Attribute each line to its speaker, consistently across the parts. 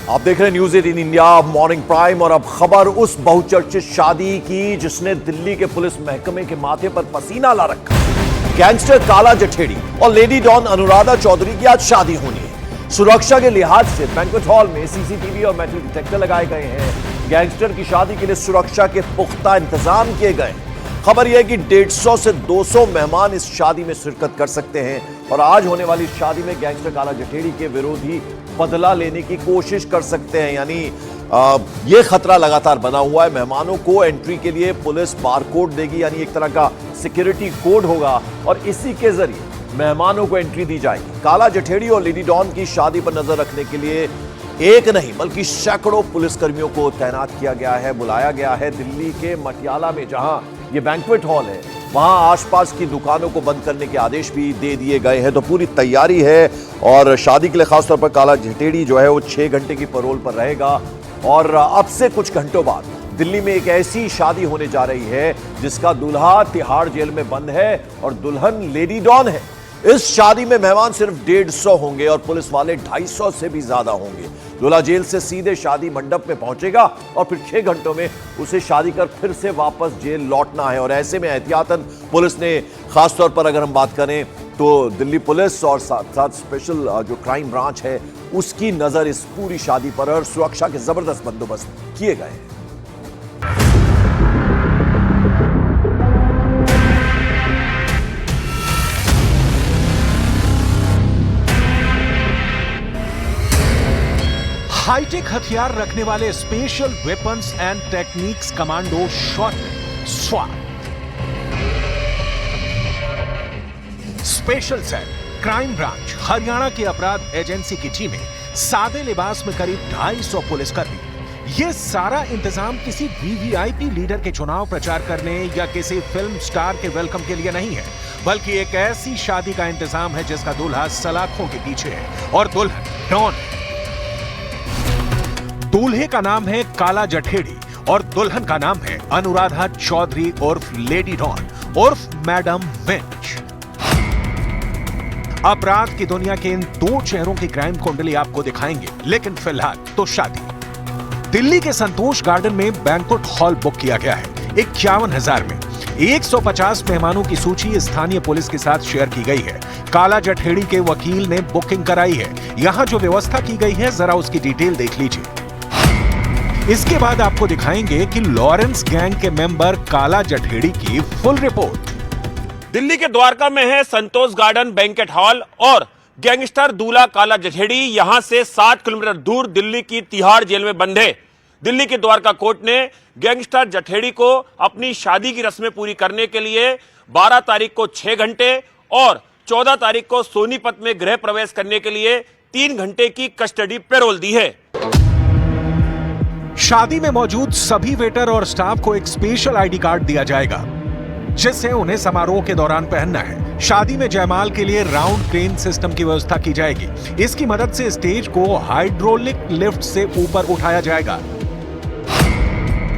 Speaker 1: आप देख रहे हैं न्यूज 18 इंडिया मॉर्निंग प्राइम और अब खबर उस बहुचर्चित शादी की जिसने दिल्ली के पुलिस महकमे के माथे पर पसीना ला रखा। गैंगस्टर काला जठेड़ी और लेडी डॉन अनुराधा चौधरी की आज शादी होनी है। सुरक्षा के लिहाज से बैंक्वेट हॉल में सीसीटीवी और मेटल डिटेक्टर लगाए गए हैं। गैंगस्टर की शादी के लिए सुरक्षा के पुख्ता इंतजाम किए गए। खबर यह है कि 150 से 200 मेहमान इस शादी में शिरकत कर सकते हैं और आज होने वाली शादी में गैंगस्टर काला जठेड़ी के विरोधी बदला लेने की कोशिश कर सकते हैं। यानी यह खतरा लगातार बना हुआ है। मेहमानों को एंट्री के लिए पुलिस बारकोड देगी, यानी एक तरह का सिक्योरिटी कोड होगा और इसी के जरिए मेहमानों को एंट्री दी जाएगी। काला जठेड़ी और लेडी डॉन की शादी पर नजर रखने के लिए एक नहीं बल्कि सैकड़ों पुलिसकर्मियों को तैनात किया गया है, बुलाया गया है। दिल्ली के मटियाला में जहां ये बैंक्वेट हॉल है, वहां आसपास की दुकानों को बंद करने के आदेश भी दे दिए गए हैं। तो पूरी तैयारी है और शादी के लिए खासतौर पर काला जठेड़ी जो है वो 6 घंटे की पैरोल पर रहेगा। और अब से कुछ घंटों बाद दिल्ली में एक ऐसी शादी होने जा रही है जिसका दूल्हा तिहाड़ जेल में बंद है और दुल्हन लेडी डॉन है। इस शादी में मेहमान सिर्फ 150 होंगे और पुलिस वाले 250 से भी ज्यादा होंगे। दूल्हा जेल से सीधे शादी मंडप में पहुंचेगा और फिर 6 घंटों में उसे शादी कर फिर से वापस जेल लौटना है। और ऐसे में एहतियातन पुलिस ने, खासतौर पर अगर हम बात करें तो दिल्ली पुलिस और साथ साथ स्पेशल जो क्राइम ब्रांच है उसकी नजर इस पूरी शादी पर और सुरक्षा के जबरदस्त बंदोबस्त किए गए हैं।
Speaker 2: हाईटेक हथियार रखने वाले special weapons and techniques commando short स्वाट, special cell, crime branch, Haryana की अपराध एजेंसी की टीमें, सादे लिबास में करीब 250 पुलिसकर्मी। ये सारा इंतजाम किसी वीवीआईपी लीडर के चुनाव प्रचार करने या किसी फिल्म स्टार के वेलकम के लिए नहीं है, बल्कि एक ऐसी शादी का इंतजाम है जिसका दूल्हा सलाखों के पीछे है और दुल्हन डॉन है। दूल्हे का नाम है काला जठेड़ी और दुल्हन का नाम है अनुराधा चौधरी उर्फ लेडी डॉन उर्फ मैडम विंच। अपराध की दुनिया के इन दो चेहरों की क्राइम कुंडली आपको दिखाएंगे, लेकिन फिलहाल तो शादी। दिल्ली के संतोष गार्डन में बैंक्वेट हॉल बुक किया गया है 51,000 में। 150 मेहमानों की सूची स्थानीय पुलिस के साथ शेयर की गई है। काला जठेड़ी के वकील ने बुकिंग कराई है। यहां जो व्यवस्था की गई है जरा उसकी डिटेल देख लीजिए। इसके बाद आपको दिखाएंगे कि लॉरेंस गैंग के मेंबर काला जठेड़ी की फुल रिपोर्ट।
Speaker 3: दिल्ली के द्वारका में है संतोष गार्डन बैंक्वेट हॉल और गैंगस्टर दूल्हा काला जठेड़ी यहां से 7 किलोमीटर दूर दिल्ली की तिहाड़ जेल में बंद है। दिल्ली के द्वारका कोर्ट ने गैंगस्टर जठेड़ी को अपनी शादी की रस्में पूरी करने के लिए 12 तारीख को 6 घंटे और 14 तारीख को सोनीपत में गृह प्रवेश करने के लिए 3 घंटे की कस्टडी पैरोल दी है।
Speaker 2: शादी में मौजूद सभी वेटर और स्टाफ को एक स्पेशल आईडी कार्ड दिया जाएगा जिसे उन्हें समारोह के दौरान पहनना है। शादी में जयमाल के लिए राउंड क्रेन सिस्टम की व्यवस्था की जाएगी। इसकी मदद से स्टेज को हाइड्रोलिक लिफ्ट से ऊपर उठाया जाएगा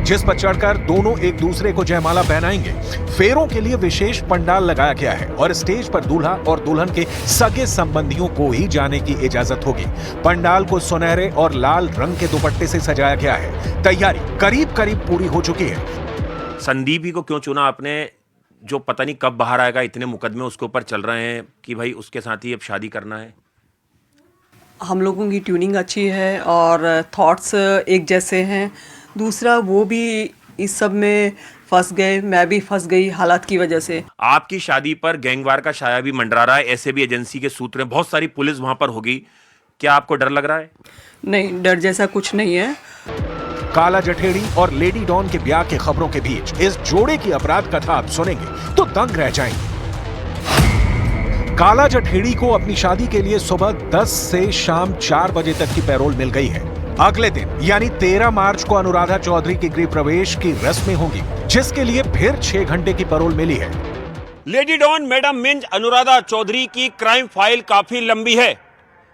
Speaker 2: जिस पर चढ़कर दोनों एक दूसरे को जयमाला पहनाएंगे। फेरों के लिए विशेष पंडाल लगाया गया है और स्टेज पर दूल्हा और दुल्हन के सगे संबंधियों को ही जाने की इजाजत होगी। पंडाल को सुनहरे और लाल रंग के दुपट्टे से सजाया गया है। तैयारी करीब करीब पूरी हो चुकी है।
Speaker 3: संदीप ही को क्यों चुना आपने, जो पता नहीं कब बाहर आएगा, इतने मुकदमे उसके ऊपर चल रहे हैं कि भाई उसके साथ ही अब शादी करना है?
Speaker 4: हम लोगों की ट्यूनिंग अच्छी है और थॉट्स एक जैसे हैं। दूसरा वो भी इस सब में फंस गए, मैं भी फंस गई हालात की वजह से।
Speaker 3: आपकी शादी पर गैंगवार का साया भी मंडरा रहा है, ऐसे भी एजेंसी के सूत्र हैं, बहुत सारी पुलिस वहां पर होगी। क्या आपको डर लग रहा है?
Speaker 4: नहीं, डर जैसा कुछ नहीं है।
Speaker 2: काला जठेड़ी और लेडी डॉन के ब्याह की खबरों के बीच इस जोड़े की अपराध कथा आप सुनेंगे तो दंग रह जाएंगे। काला जठेड़ी को अपनी शादी के लिए सुबह 10 से शाम 4 बजे तक की पैरोल मिल गई है। अगले दिन यानी 13 मार्च को अनुराधा चौधरी के गृह प्रवेश की रस्में होंगी जिसके लिए फिर 6 घंटे की पैरोल मिली है।
Speaker 3: Lady don madam Minz Anuradha Chaudhary की क्राइम फाइल काफी लंबी है।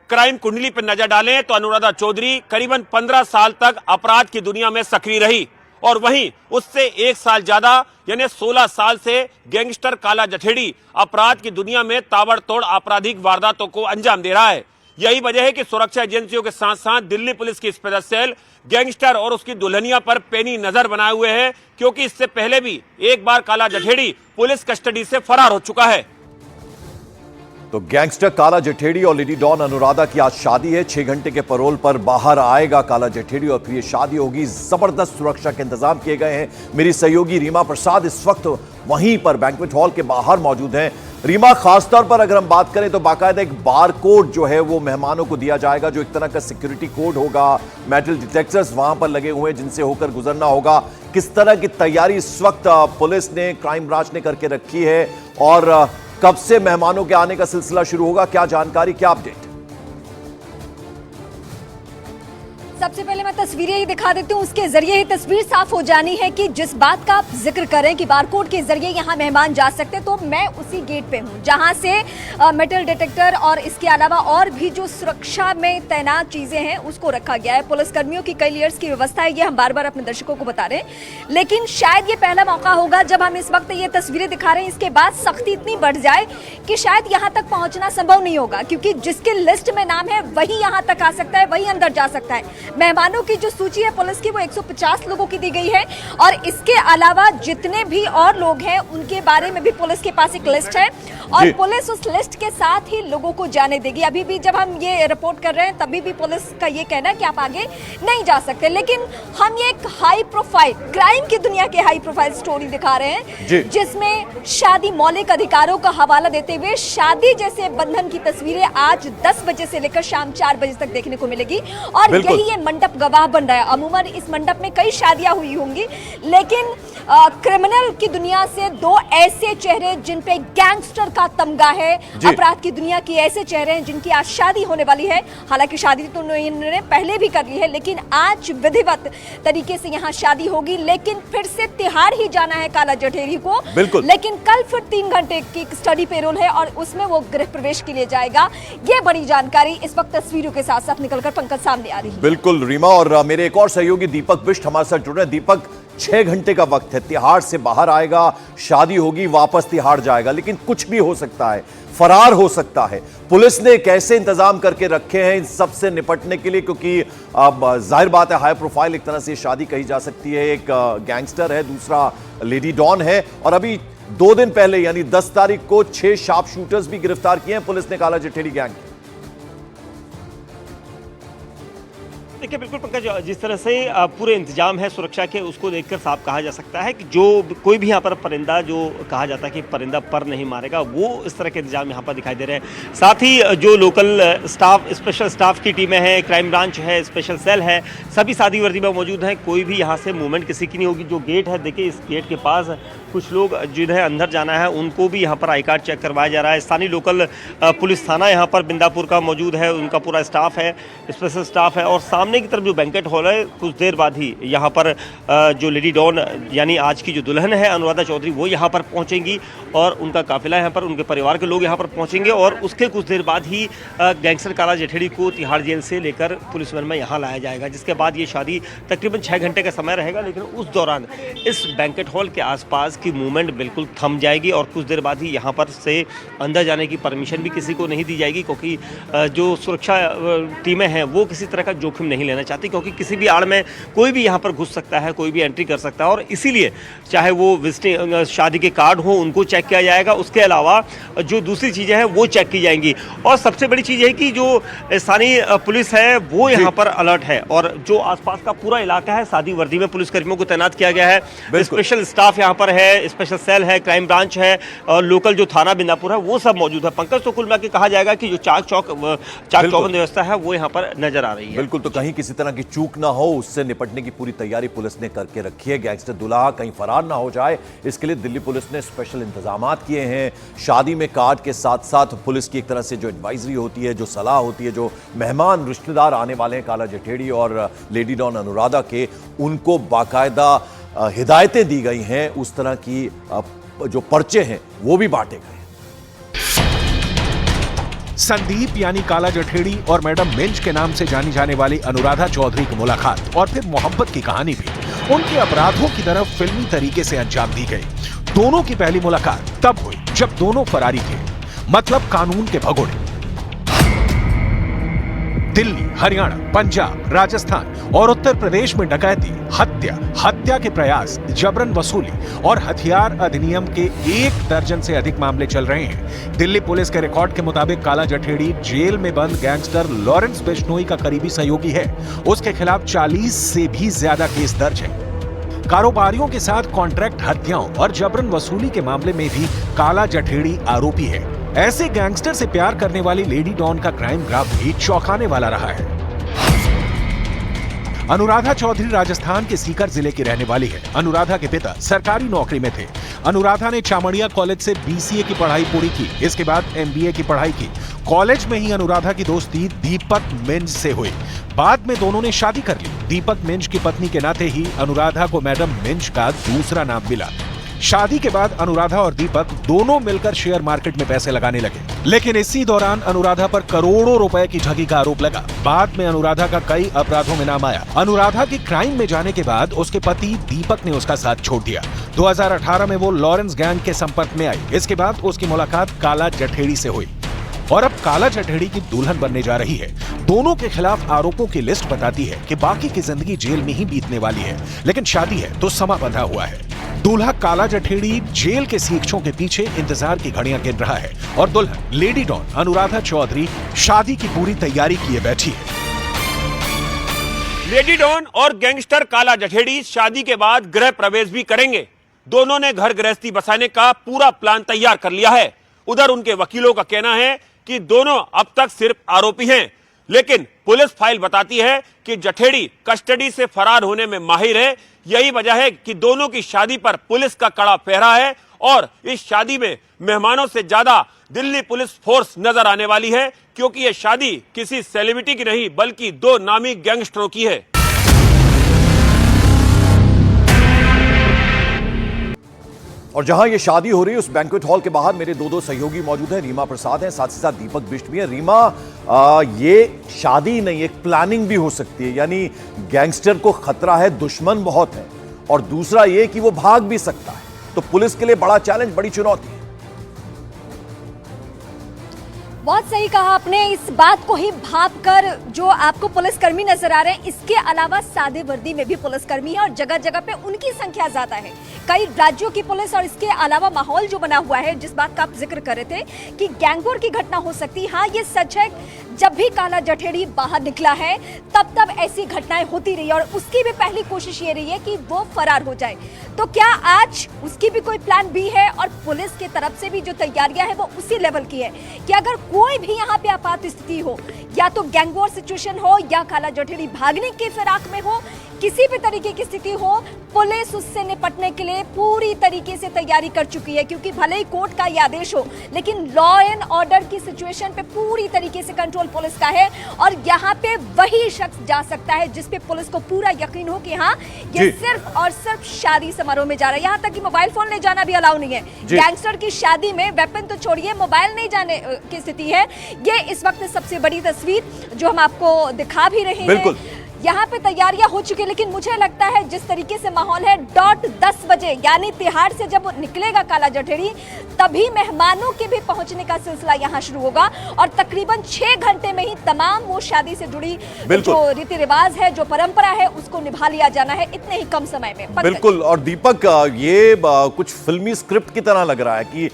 Speaker 3: क्राइम कुंडली पर नजर डालें तो अनुराधा चौधरी करीबन 15 साल तक अपराध की दुनिया में सक्रिय रही और वहीं उससे 1 साल ज्यादा यानी 16 साल से गैंगस्टर काला जठेड़ी अपराध की दुनिया में ताबड़तोड़ आपराधिक वारदातों को अंजाम दे रहा है। यही वजह है कि सुरक्षा एजेंसियों के साथ साथ दिल्ली पुलिस की स्पेशल सेल गैंगस्टर और उसकी दुल्हनिया पर पैनी नजर बनाए हुए है, क्योंकि इससे पहले भी एक बार काला जठेड़ी पुलिस कस्टडी से फरार हो चुका है।
Speaker 1: तो गैंगस्टर काला जठेड़ी और लेडी डॉन अनुराधा की आज शादी है। 6 घंटे के पैरोल पर बाहर आएगा काला जठेड़ी और फिर ये शादी होगी। जबरदस्त सुरक्षा के इंतजाम किए गए हैं। मेरी सहयोगी रीमा प्रसाद इस वक्त वहीं पर बैंक्वेट हॉल के बाहर मौजूद हैं। रीमा, खासतौर पर अगर हम बात करें तो बाकायदा एक बार कोड जो है वो मेहमानों को दिया जाएगा, जो एक तरह का सिक्योरिटी कोड होगा। मेटल डिटेक्टर्स वहां पर लगे हुए हैं जिनसे होकर गुजरना होगा। किस तरह की तैयारी इस वक्त पुलिस ने, क्राइम ब्रांच ने करके रखी है और कब से मेहमानों के आने का सिलसिला शुरू होगा, क्या जानकारी, क्या अपडेट?
Speaker 5: सबसे पहले मैं तस्वीरें ही दिखा देती हूँ, उसके जरिए ही तस्वीर साफ हो जानी है कि जिस बात का आप जिक्र करें कि बारकोड के जरिए यहाँ मेहमान जा सकते हैं, तो मैं उसी गेट पे हूँ जहाँ से मेटल डिटेक्टर और इसके अलावा और भी जो सुरक्षा में तैनात चीजें हैं उसको रखा गया है। पुलिसकर्मियों की कई लेयर्स की व्यवस्था है, ये हम बार बार अपने दर्शकों को बता रहे हैं, लेकिन शायद ये पहला मौका होगा जब हम इस वक्त ये तस्वीरें दिखा रहे हैं, इसके बाद सख्ती इतनी बढ़ जाए कि शायद यहाँ तक पहुँचना संभव नहीं होगा, क्योंकि जिसके लिस्ट में नाम है वही यहाँ तक आ सकता है, वही अंदर जा सकता है। मेहमानों की जो सूची है पुलिस की वो 150 लोगों की दी गई है और इसके अलावा जितने भी और लोग हैं उनके बारे में भी पुलिस के पास एक लिस्ट है और पुलिस उस लिस्ट के साथ ही लोगों को जाने देगी। अभी भी जब हम ये रिपोर्ट कर रहे हैं तभी भी पुलिस का ये कहना है कि आप आगे नहीं जा सकते, लेकिन हम ये एक हाई प्रोफाइल क्राइम की दुनिया के हाई प्रोफाइल स्टोरी दिखा रहे हैं जिसमें शादी मौलिक अधिकारों का हवाला देते हुए शादी जैसे बंधन की तस्वीरें आज 10 बजे से लेकर शाम 4 बजे तक देखने को मिलेगी और यही ये मंडप गवाह बन रहा है। अमूमन इस मंडप में कई शादियां हुई होंगी, लेकिन क्रिमिनल की दुनिया से दो ऐसे चेहरे जिन पे गैंगस्टर का तमगा है, अपराध की दुनिया के ऐसे चेहरे हैं जिनकी आज शादी होने वाली है। हालांकि शादी तो इन्होंने पहले भी कर ली है, लेकिन आज विधिवत तरीके से यहाँ शादी होगी। लेकिन फिर से तिहाड़ ही जाना है काला जठेरी को, लेकिन कल फिर 3 घंटे की स्टडी पेरोल है और उसमें वो गृह प्रवेश के लिए जाएगा। ये बड़ी जानकारी इस वक्त तस्वीरों के साथ साथ निकलकर पंकज सामने आ रही है।
Speaker 1: बिल्कुल रीमा, और मेरे एक और सहयोगी दीपक बिष्ट हमारे साथ जुड़ रहे हैं। दीपक, 6 घंटे का वक्त है, तिहाड़ से बाहर आएगा, शादी होगी, वापस तिहाड़ जाएगा, लेकिन कुछ भी हो सकता है, फरार हो सकता है। पुलिस ने कैसे इंतजाम करके रखे हैं इन सब से निपटने के लिए, क्योंकि अब जाहिर बात है हाई प्रोफाइल एक तरह से शादी कही जा सकती है। एक गैंगस्टर है, दूसरा लेडी डॉन है और अभी 2 दिन पहले यानी 10 तारीख को 6 शार्प शूटर्स भी गिरफ्तार किए हैं पुलिस ने काला जठेड़ी गैंग।
Speaker 6: देखिए बिल्कुल पंकज, जिस तरह से पूरे इंतजाम है सुरक्षा के, उसको देखकर साफ कहा जा सकता है कि जो कोई भी यहाँ पर परिंदा जो कहा जाता है कि परिंदा पर नहीं मारेगा, वो इस तरह के इंतजाम यहाँ पर दिखाई दे रहे हैं। साथ ही जो लोकल स्टाफ, स्पेशल स्टाफ की टीमें हैं, क्राइम ब्रांच है, स्पेशल सेल है, सभी सादी वर्दी में मौजूद हैं। कोई भी यहाँ से मूवमेंट किसी की नहीं होगी। जो गेट है, देखिए इस गेट के पास कुछ लोग जिन्हें अंदर जाना है उनको भी यहाँ पर आई कार्ड चेक करवाया जा रहा है। स्थानीय लोकल पुलिस थाना यहाँ पर बिंदापुर का मौजूद है, उनका पूरा स्टाफ है, स्पेशल स्टाफ है और सामने की तरफ जो बैंकेट हॉल है, कुछ देर बाद ही यहाँ पर जो लेडी डॉन यानी आज की जो दुल्हन है अनुराधा चौधरी, वो यहाँ पर पहुँचेंगी और उनका काफिला यहाँ पर, उनके परिवार के लोग यहाँ पर पहुँचेंगे और उसके कुछ देर बाद ही गैंगस्टर काला जठेड़ी को तिहाड़ जेल से लेकर पुलिस वन में यहाँ लाया जाएगा, जिसके बाद ये शादी तकरीबन 6 घंटे का समय रहेगा। लेकिन उस दौरान इस बैंकेट हॉल के आसपास की मूवमेंट बिल्कुल थम जाएगी और कुछ देर बाद ही यहाँ पर से अंदर जाने की परमिशन भी किसी को नहीं दी जाएगी, क्योंकि जो सुरक्षा टीमें हैं वो किसी तरह का जोखिम नहीं लेना चाहती, क्योंकि किसी भी आड़ में कोई भी यहाँ पर घुस सकता है, कोई भी एंट्री कर सकता है और इसीलिए चाहे वो विजिटिंग शादी के कार्ड हो उनको चेक किया जाएगा, उसके अलावा जो दूसरी चीज़ें हैं वो चेक की जाएंगी। और सबसे बड़ी चीज़ है कि जो स्थानीय पुलिस है वो यहाँ पर अलर्ट है और जो आसपास का पूरा इलाका है सादी वर्दी में पुलिसकर्मियों को तैनात किया गया है। स्पेशल स्टाफ यहाँ पर है, स्पेशल सेल है, क्राइम ब्रांच है और लोकल जो थाना बिंदापुर है वो सब मौजूद है। पंकज, तो कुल मिला के कहा जाएगा कि जो चाक चौबंद व्यवस्था है वो यहाँ पर नजर आ रही है।
Speaker 1: बिल्कुल, तो कहीं किसी तरह की चूक ना हो, उससे निपटने की पूरी तैयारी पुलिस ने करके रखी है। गैंगस्टर दुल्हा कहीं फरार ना हो जाए, इसके लिए दिल्ली पुलिस ने स्पेशल इंतजामात किए हैं। शादी में कार्ड के साथ साथ पुलिस की एक तरह से जो एडवाइजरी होती है, जो सलाह होती है, जो मेहमान रिश्तेदार आने वाले हैं काला जठेड़ी और लेडी डॉन अनुराधा के, उनको बाकायदा हिदायतें दी गई हैं। उस तरह की जो पर्चे हैं वो भी बांटे गए।
Speaker 2: संदीप यानी काला जठेड़ी और मैडम मिंज के नाम से जानी जाने वाली अनुराधा चौधरी की मुलाकात और फिर मोहब्बत की कहानी भी उनके अपराधों की तरफ फिल्मी तरीके से अंजाम दी गई। दोनों की पहली मुलाकात तब हुई जब दोनों फरारी थे, मतलब कानून के भगोड़े। दिल्ली, हरियाणा, पंजाब, राजस्थान और उत्तर प्रदेश में डकैती, हत्या के प्रयास, जबरन वसूली और हथियार अधिनियम के 1 दर्जन से अधिक मामले चल रहे हैं। दिल्ली पुलिस के रिकॉर्ड के मुताबिक काला जठेड़ी जेल में बंद गैंगस्टर लॉरेंस बिश्नोई का करीबी सहयोगी है। उसके खिलाफ 40 से भी ज्यादा केस दर्ज है। कारोबारियों के साथ कॉन्ट्रैक्ट हत्याओं और जबरन वसूली के मामले में भी काला जठेड़ी आरोपी है। ऐसे गैंगस्टर से प्यार करने वाली लेडी डॉन का क्राइम ग्राफ भी चौंकाने वाला रहा है। अनुराधा चौधरी राजस्थान के सीकर जिले की रहने वाली है। अनुराधा के पिता सरकारी नौकरी में थे। अनुराधा ने चामड़िया कॉलेज से BCA की पढ़ाई पूरी की। इसके बाद MBA की पढ़ाई की। कॉलेज में ही अनुराधा की दोस्ती दीपक मिंज से हुई। बाद में दोनों ने शादी कर ली। दीपक मिंज की पत्नी के नाते ही अनुराधा को मैडम मिंज का दूसरा नाम मिला। शादी के बाद अनुराधा और दीपक दोनों मिलकर शेयर मार्केट में पैसे लगाने लगे, लेकिन इसी दौरान अनुराधा पर करोड़ों रुपए की ठगी का आरोप लगा। बाद में अनुराधा का कई अपराधों में नाम आया। अनुराधा की क्राइम में जाने के बाद उसके पति दीपक ने उसका साथ छोड़ दिया। 2018 में वो लॉरेंस गैंग के संपर्क में आई। इसके बाद उसकी मुलाकात काला जठेड़ी से हुई और अब काला जठेड़ी की दुल्हन बनने जा रही है। दोनों के खिलाफ आरोपों की लिस्ट बताती है कि बाकी की जिंदगी जेल में ही बीतने वाली है, लेकिन शादी है तो समा बंधा हुआ है। दूल्हा काला जठेड़ी जेल के सीखों के पीछे इंतजार की घड़ियां गिन रहा है और दुल्हन लेडी डॉन अनुराधा चौधरी शादी की पूरी तैयारी किए बैठी है।
Speaker 3: लेडी डॉन और गैंगस्टर काला जठेड़ी शादी के बाद गृह प्रवेश भी करेंगे। दोनों ने घर गृहस्थी बसाने का पूरा प्लान तैयार कर लिया है। उधर उनके वकीलों का कहना है कि दोनों अब तक सिर्फ आरोपी हैं, लेकिन पुलिस फाइल बताती है कि जठेड़ी कस्टडी से फरार होने में माहिर है। यही वजह है कि दोनों की शादी पर पुलिस का कड़ा पहरा है और इस शादी में मेहमानों से ज्यादा दिल्ली पुलिस फोर्स नजर आने वाली है, क्योंकि यह शादी किसी सेलिब्रिटी की नहीं बल्कि 2 नामी गैंगस्टरों की है।
Speaker 1: और जहां ये शादी हो रही है उस बैंक्वेट हॉल के बाहर मेरे 2 सहयोगी मौजूद हैं। रीमा प्रसाद हैं, साथ ही साथ दीपक बिष्ट भी हैं। रीमा, ये शादी नहीं, एक प्लानिंग भी हो सकती है, यानी गैंगस्टर को खतरा है, दुश्मन बहुत है, और दूसरा ये कि वो भाग भी सकता है, तो पुलिस के लिए बड़ा चैलेंज, बड़ी चुनौती है।
Speaker 5: बहुत सही कहा आपने। इस बात को ही भांपकर जो आपको पुलिसकर्मी नजर आ रहे हैं, इसके अलावा सादे वर्दी में भी पुलिसकर्मी है और जगह जगह पे उनकी संख्या ज्यादा है। कई राज्यों की पुलिस और इसके अलावा माहौल जो बना हुआ है, जिस बात का आप जिक्र कर रहे थे कि गैंगवॉर की घटना हो सकती है, हाँ ये सच है। जब भी काला जठेड़ी बाहर निकला है तब ऐसी घटनाएं होती रही और उसकी भी पहली कोशिश ये रही है कि वो फरार हो जाए। तो क्या आज उसकी भी कोई प्लान बी है और पुलिस की तरफ से भी जो तैयारियां है वो उसी लेवल की है कि अगर कोई भी यहाँ पे आपात स्थिति हो, या तो गैंगवॉर सिचुएशन हो या काला जठेड़ी भागने के फिराक में हो, किसी भी तरीके की स्थिति हो, पुलिस उससे निपटने के लिए पूरी तरीके से तैयारी कर चुकी है। क्योंकि भले ही कोर्ट का ये आदेश हो, लेकिन लॉ एंड ऑर्डर की सिचुएशन पे पूरी तरीके से कंट्रोल पुलिस का है और यहाँ पे वही शख्स जा सकता है जिस पे पुलिस को पूरा यकीन हो कि हाँ ये सिर्फ और सिर्फ शादी समारोह में जा रहा है। यहाँ तक कि मोबाइल फोन ले जाना भी अलाउ नहीं है। गैंगस्टर की शादी में वेपन तो छोड़िए, मोबाइल नहीं जाने की स्थिति है। ये इस वक्त सबसे बड़ी तस्वीर जो हम आपको दिखा भी रहे हैं। यहाँ पे तैयारियां हो चुकी है, लेकिन मुझे लगता है जिस तरीके से माहौल है, डॉट 10 बजे यानी तिहाड़ से जब निकलेगा काला जठेड़ी, तभी मेहमानों के भी पहुंचने का सिलसिला यहाँ शुरू होगा और तकरीबन 6 घंटे में ही तमाम वो शादी से जुड़ी जो रीति रिवाज है, जो परंपरा है, उसको निभा लिया जाना है इतने ही कम समय में।
Speaker 1: बिल्कुल। और दीपक, ये कुछ फिल्मी स्क्रिप्ट की तरह लग रहा है कि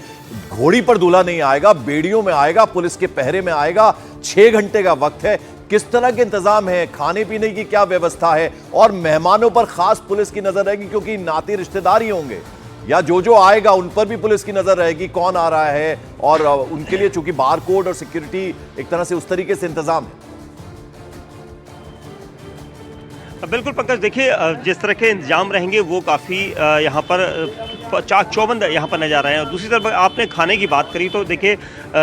Speaker 1: घोड़ी पर दूल्हा नहीं आएगा, बेड़ियों में आएगा, पुलिस के पहरे में आएगा, 6 घंटे का वक्त है। किस तरह के इंतजाम है, खाने पीने की क्या व्यवस्था है, और मेहमानों पर खास पुलिस की नजर रहेगी क्योंकि नाते रिश्तेदार ही होंगे, या जो आएगा उन पर भी पुलिस की नजर रहेगी, कौन आ रहा है, और उनके लिए चूंकि बार कोड और सिक्योरिटी एक तरह से उस तरीके से इंतजाम है।
Speaker 6: बिल्कुल पंकज, देखिए जिस तरह के इंतजाम रहेंगे वो काफ़ी यहाँ पर चाक चौबंद यहाँ पर नजर आ रहे हैं। और दूसरी तरफ आपने खाने की बात करी, तो देखिए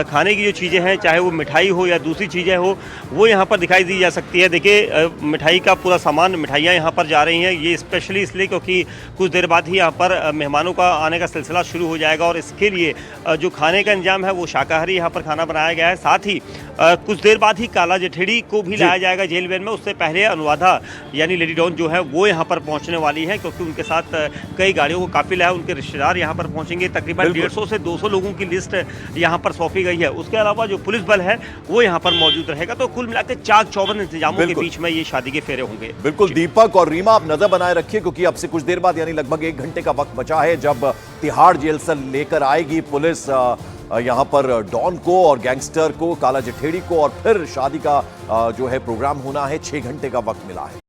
Speaker 6: खाने की जो चीज़ें हैं, चाहे वो मिठाई हो या दूसरी चीज़ें हो, वो यहाँ पर दिखाई दी जा सकती है। देखिए मिठाई का पूरा सामान, मिठाइयाँ यहाँ पर जा रही हैं। ये स्पेशली इसलिए क्योंकि कुछ देर बाद ही यहाँ पर मेहमानों का आने का सिलसिला शुरू हो जाएगा और इसके लिए जो खाने का इंतजाम है वो शाकाहारी यहाँ पर खाना बनाया गया है। साथ ही कुछ देर बाद ही काला जठेड़ी को भी लाया जाएगा जेल वेल में। उससे पहले अनुराधा यानी लेडी डॉन जो है वो यहाँ पर पहुँचने वाली है, क्योंकि उनके साथ कई गाड़ियों को काफिला है, उनके रिश्तेदार यहाँ पर पहुंचेंगे। तकरीबन
Speaker 1: बिल्कुल।
Speaker 6: 150 से 200 लोगों की लिस्ट यहाँ पर सौंपी गई है। उसके अलावा जो पुलिस बल है वो यहाँ पर मौजूद रहेगा। तो कुल मिलाकर चाक चौबंद इंतजामों के
Speaker 1: बिल्कुल।
Speaker 6: बीच में ये शादी के फेरे होंगे।
Speaker 1: बिल्कुल दीपक और रीमा, आप नजर बनाए रखिए क्योंकि अब से कुछ देर बाद यानी लगभग 1 घंटे का वक्त बचा है जब तिहाड़ जेल से लेकर आएगी पुलिस यहां पर डॉन को और गैंगस्टर को, काला जठेड़ी को, और फिर शादी का जो है प्रोग्राम होना है। 6 घंटे का वक्त मिला है।